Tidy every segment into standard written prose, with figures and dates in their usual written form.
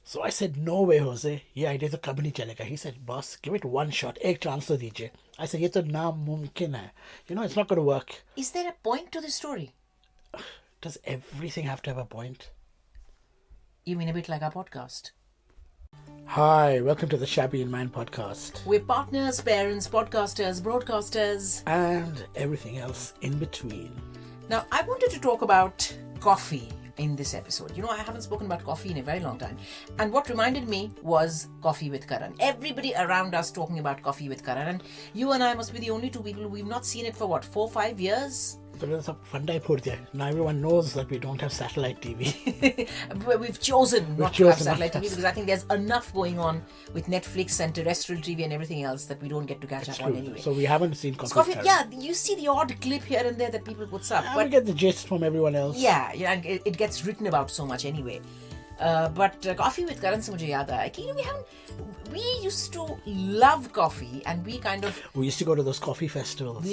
So I said, no way, Jose. ये idea तो कभी नहीं चलेगा. He said, boss, give it one shot. एक chance तो दीजिए. I said, ये तो नामुमकिन है. It's not going to work. Is there a point to the story? Does everything have to have a point? You mean a bit like our podcast? Hi, welcome to the Shabby And Man podcast. We're partners, parents, podcasters, broadcasters. And everything else in between. Now, I wanted to talk about coffee in this episode. I haven't spoken about coffee in a very long time. And what reminded me was Coffee with Karan. Everybody around us talking about Coffee with Karan. And you and I must be the only two people we've not seen it for 4-5 years? Now everyone knows that we don't have satellite TV. We've chosen not to have satellite TV because I think there's enough going on with Netflix and terrestrial TV and everything else that we don't get to catch up on anyway. So we haven't seen Coffee. Yeah, you see the odd clip here and there that people puts up. But we get the gist from everyone else. Yeah, and it gets written about so much anyway. But Coffee with Karan se mujhe yaad aaya. We used to love coffee and we used to go to those coffee festivals.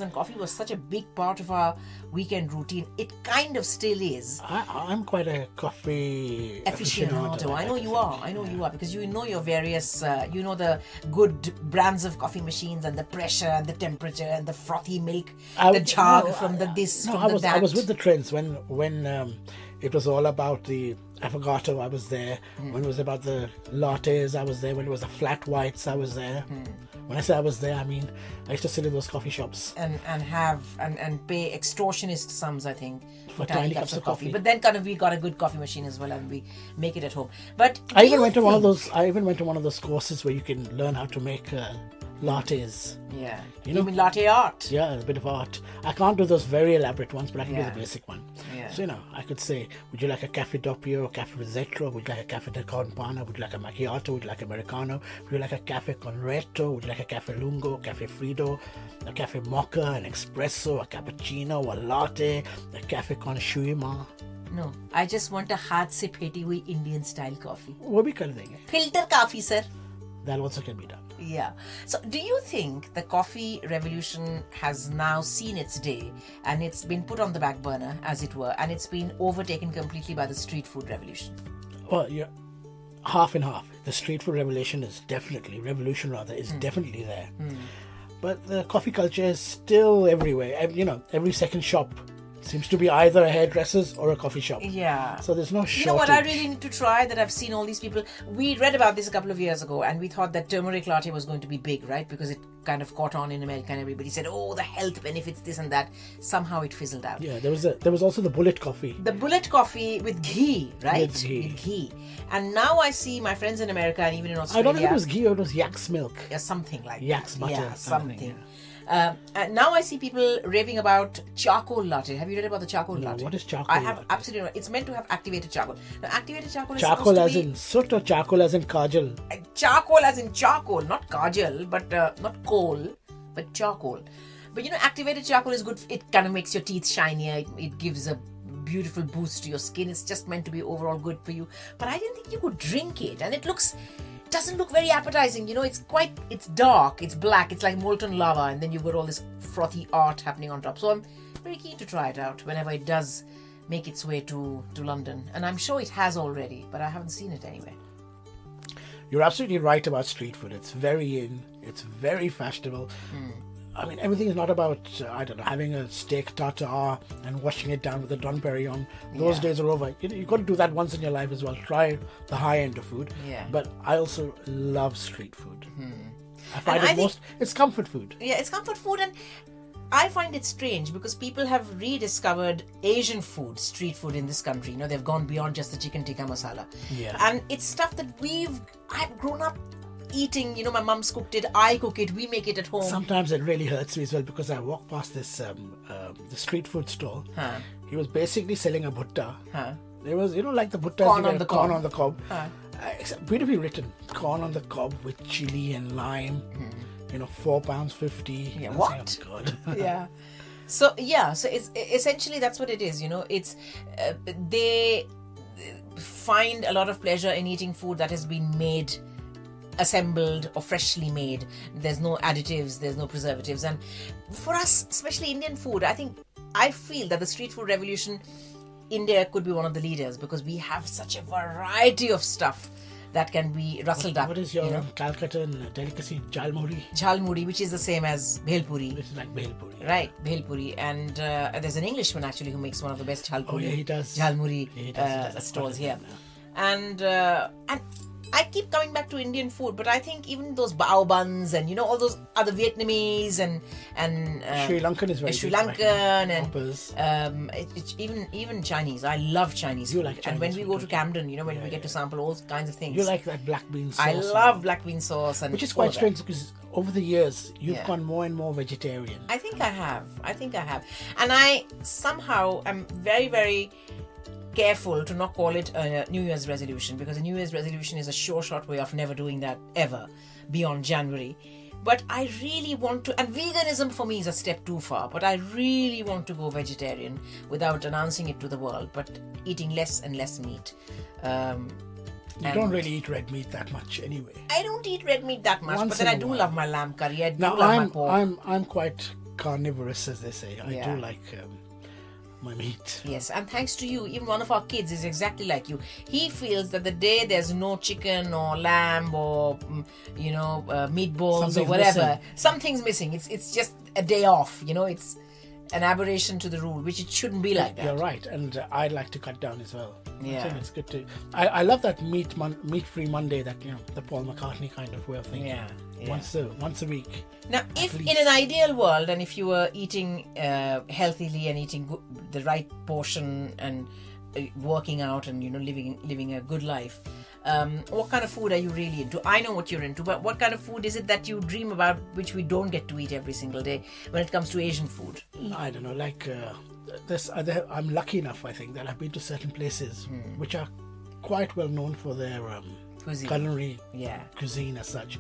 And coffee was such a big part of our weekend routine. It kind of still is. I'm quite a coffee aficionado. I know you are because you know your various, the good brands of coffee machines and the pressure and the temperature and the frothy milk, the chag from the this, from the that. I was with the trends when it was all about the affogato, I was there. When it was about the lattes, I was there. When it was the flat whites, I was there. When I say I was there, I mean I used to sit in those coffee shops and pay extortionist sums, I think, for tiny cups of coffee. But then we got a good coffee machine as well, and we make it at home. But I even went to one of those courses where you can learn how to make lattes. Yeah. You mean latte art? Yeah, a bit of art. I can't do those very elaborate ones, but I can do the basic one. Yeah. So, I could say, would you like a cafe doppio, cafe ristretto? Would you like a cafe de con panna? Would you like a macchiato? Would you like americano? Would you like a cafe con retto? Would you like a cafe lungo, cafe freddo, a cafe mocha, an espresso, a cappuccino, a latte, a cafe con shuima? No, I just want a haath se pheti hui Indian style coffee. वो भी कर देंगे. Filter coffee, sir. That also can be done. Yeah. So do you think the coffee revolution has now seen its day and it's been put on the back burner, as it were, and it's been overtaken completely by the street food revolution? Well, yeah, half and half. The street food revolution is definitely there. But the coffee culture is still everywhere. Every second shop seems to be either a hairdresser's or a coffee shop. Yeah. So there's no shortage. You know what I really need to try that I've seen all these people. We read about this a couple of years ago and we thought that turmeric latte was going to be big, right? Because it kind of caught on in America and everybody said, oh, the health benefits, this and that. Somehow it fizzled out. Yeah, there was also the bullet coffee. The bullet coffee with ghee, right? With ghee. And now I see my friends in America and even in Australia. I don't think it was ghee or it was yak's milk. Yeah, something like yak's butter. Yeah, something. And now I see people raving about charcoal latte. Have you read about the charcoal latte? What is charcoal I have latte? Absolutely not. It's meant to have activated charcoal. Now, activated charcoal is charcoal supposed as in soot or charcoal as in kajal? Charcoal as in charcoal, not kajal, but not coal, but charcoal. But activated charcoal is good. It kind of makes your teeth shinier. It gives a beautiful boost to your skin. It's just meant to be overall good for you. But I didn't think you could drink it, and it doesn't look very appetizing. It's dark, it's black, it's like molten lava, and then you've got all this frothy art happening on top. So I'm very keen to try it out whenever it does make its way to London. And I'm sure it has already, but I haven't seen it anyway. You're absolutely right about street food. It's very in, it's very fashionable. I mean, everything is not about, having a steak tartare and washing it down with a Don Perignon. Those days are over. You've got to do that once in your life as well. Try the high end of food. Yeah. But I also love street food. I find it's comfort food. Yeah, it's comfort food, and I find it strange because people have rediscovered Asian food, street food in this country. They've gone beyond just the chicken tikka masala. Yeah. And it's stuff that I've grown up eating. My mum's cooked it, I cook it, we make it at home. Sometimes it really hurts me as well because I walked past this the street food stall. He was basically selling a bhutta. There was, like the bhutta, corn on the cob. Beautifully written, corn on the cob with chili and lime. £4.50. Yeah, what? Saying, oh God. Yeah. So it's essentially that's what it is. It's they find a lot of pleasure in eating food that has been made, assembled or freshly made. There's no additives, there's no preservatives. And for us, especially Indian food, I feel that the street food revolution India could be one of the leaders because we have such a variety of stuff that can be rustled up. What is your Calcutta delicacy? Jhalmuri? Jhalmuri, which is the same as bhelpuri. It's like bhelpuri. Right, bhelpuri. And there's an Englishman actually who makes one of the best jhalpuri. Oh, yeah, he does. Jhalmuri He does stalls here. Yeah. And I keep coming back to Indian food, but I think even those bao buns and all those other Vietnamese and Sri Lankan is very Sri good, Lankan right? and Hoppers. it's even Chinese. I love Chinese You food. like And Chinese when we food, go to don't Camden, when we get to sample all kinds of things. You like that black bean sauce. I love black bean sauce, and which is all quite of that. strange because over the years you've Yeah. gone more and more vegetarian. I think I have. And I somehow am very, very careful to not call it a New Year's resolution, because a New Year's resolution is a sure shot way of never doing that ever beyond January. But I really want to, and veganism for me is a step too far, but I really want to go vegetarian without announcing it to the world, but eating less and less meat. You don't really eat red meat that much anyway. I don't eat red meat that much, Once but then in I a do while. love my lamb curry. I do Now love my pork. I'm quite carnivorous, as they say. I Yeah. do like my meat. Yes, and thanks to you, even one of our kids is exactly like you. He feels that the day there's no chicken or lamb or meatballs or Something's whatever, missing. something's missing. It's just a day off. It's an aberration to the rule, which it shouldn't be like that. You're right, and I like to cut down as well. Yeah. I think it's good to. I love that meat-free Monday, that the Paul McCartney kind of way of thinking. Yeah. Once a week. Now, if least. in an ideal world, and if you were eating healthily and eating the right portion and working out and living a good life, what kind of food are you really into? I know what you're into, but what kind of food is it that you dream about, which we don't get to eat every single day when it comes to Asian food? I don't know, like I'm lucky enough, I think, that I've been to certain places which are quite well known for their Cuisine. culinary Yeah. cuisine as such.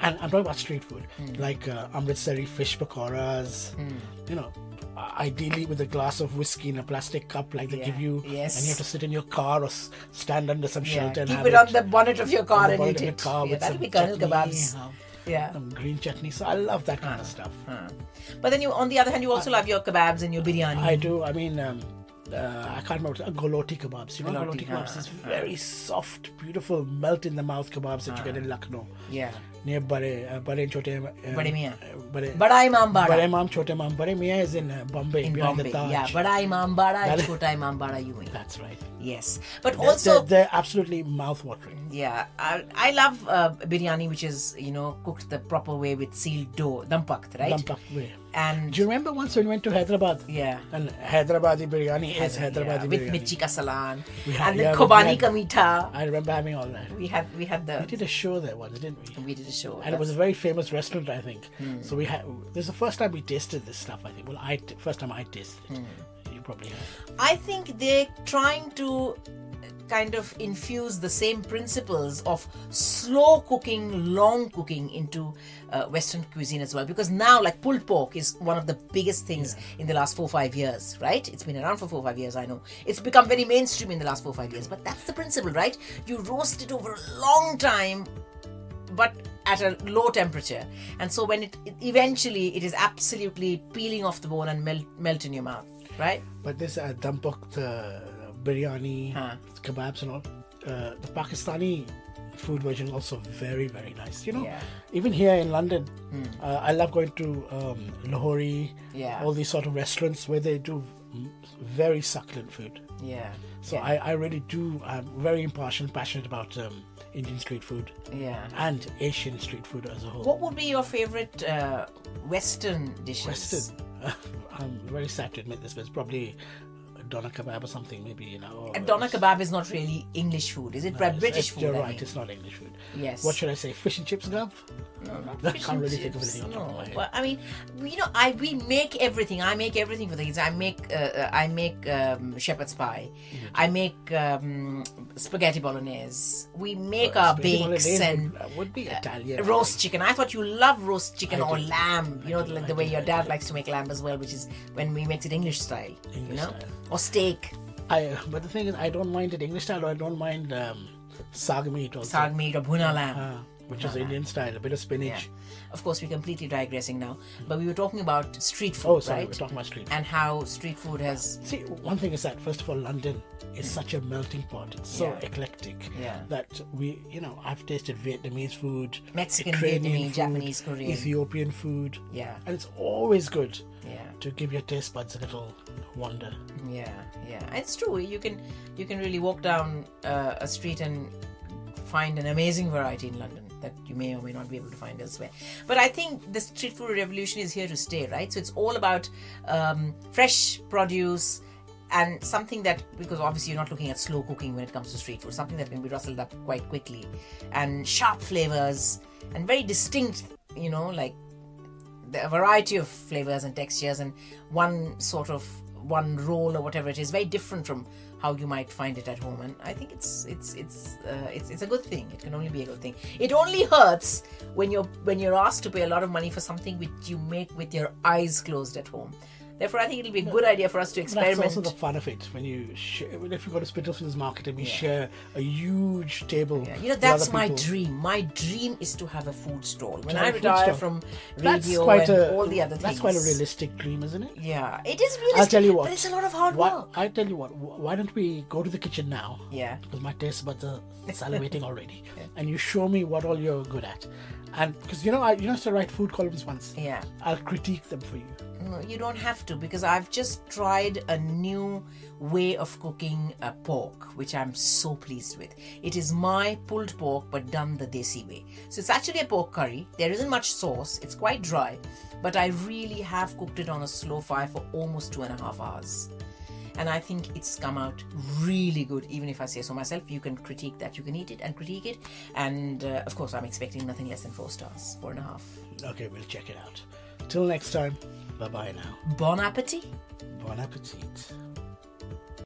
And I'm talking about street food, like Amritsari fish pakoras, ideally with a glass of whiskey in a plastic cup like they give you, Yes. and you have to sit in your car or stand under some shelter and Keep have it on the bonnet of your car on the and bonnet eat of your it. car with That'll some be Colonel chutney, kebabs. Yeah. some green chutney. So I love that kind of stuff. But then on the other hand, you also love your kebabs and your biryani. I do. I mean, I can't remember. Goloti kebabs. Goloti, Goloti kebabs is very soft, beautiful, melt in the mouth kebabs that you get in Lucknow. Yeah. Near Bade and Chote. Bade Mian. Bade Bada Imam Bada. Bade Imam, Chote Imam. Bade Mian is in Bombay, In behind Bombay. the Taj. Yeah, Bada Imam Bada and That is- Chota Imam Bada, you mean. That's right. Yes. But also, They're absolutely mouth-watering. yeah, I love biryani, which is, cooked the proper way with sealed dough, dampakt, right? Lumped up way. And Do you remember once when we went to Hyderabad? yeah. And Hyderabadi biryani is Yeah, Hyderabadi with biryani. mirchi ka salan had- and the yeah, we kobani had- ka meetha. I remember having all that. We had We did a show there once, didn't we? we did a show. And it was a very famous restaurant, I think. So this is the first time we tasted this stuff, I think. Well, first time I tasted it. You probably have. I think they're trying to kind of infuse the same principles of slow cooking, long cooking into Western cuisine as well. Because now, like pulled pork is one of the biggest things in the last 4-5 years, right? It's been around for 4-5 years, I know. It's become very mainstream in the last 4-5 years. But that's the principle, right? You roast it over a long time, but at a low temperature. And so when it eventually, it is absolutely peeling off the bone and melt in your mouth, right? But this dampok, biryani, kebabs and all, the Pakistani food version is also very, very nice. Yeah. Even here in London, I love going to Lahori, all these sort of restaurants where they do very succulent food. Yeah. So I really do, I'm very impartial and passionate about Indian street food. Yeah. And Asian street food as a whole. What would be your favorite Western dishes? Western. I'm very sad to admit this, but it's probably doner kebab or something, maybe, or And doner kebab is not really English food, is it? British food. You're I right, mean. it's not English food. Yes. What should I say? Fish and chips, Gav? No, not I fish can't and really think of chips, anything on top of my head. Well, I mean, we make everything. I make everything for the kids. I make shepherd's pie. I make spaghetti bolognese. We make our Spaghetti bakes bolognese and would be Italian. roast chicken. I thought you love roast chicken I or do. lamb. Like the way your dad do. likes to make lamb as well, which is when we makes it English style. English style. Or steak. But the thing is, I don't mind it English style, or I don't mind sag meat also. Sag meat or bhuna lamb. which is Indian style, a bit of spinach. Yeah. Of course, we're completely digressing now, but we were talking about street food, Oh, sorry, right? we're talking about street food. And how street food has... See, one thing is that, first of all, London is such a melting pot. It's so eclectic that I've tasted Vietnamese food, Mexican, Ukrainian Vietnamese, food, Japanese, Korean. Ethiopian food. Yeah. And it's always good Yeah. to give your taste buds a little wonder. Yeah. It's true. You can really walk down a street and find an amazing variety in London that you may or may not be able to find elsewhere. But I think the street food revolution is here to stay, right? So it's all about fresh produce and something that, because obviously you're not looking at slow cooking when it comes to street food, something that can be rustled up quite quickly, and sharp flavors and very distinct, like a variety of flavors and textures, and one roll or whatever it is, very different from how you might find it at home. And I think it's a good thing. It can only be a good thing. It only hurts when you're asked to pay a lot of money for something which you make with your eyes closed at home. Therefore, I think it'll be a good idea for us to experiment. That's also the fun of it. When if you go to Spitalfields Market and we share a huge table. Yeah. That's my dream. My dream is to have a food stall. When I retire from radio and all the other things. That's quite a realistic dream, isn't it? Yeah, it is realistic. I'll tell you what. But it's a lot of hard work. I'll tell you what. Why don't we go to the kitchen now? Yeah. Because my taste buds are salivating already. And you show me what all you're good at. And because I used to write food columns once. Yeah. I'll critique them for you. No, you don't have to, because I've just tried a new way of cooking a pork, which I'm so pleased with. It is my pulled pork, but done the desi way. So it's actually a pork curry. There isn't much sauce. It's quite dry, but I really have cooked it on a slow fire for almost 2.5 hours. And I think it's come out really good, even if I say so myself. You can critique that. You can eat it and critique it. And of course, I'm expecting nothing less than 4 stars, 4.5. Okay, we'll check it out. Till next time, bye-bye now. Bon appetit. Bon appetit.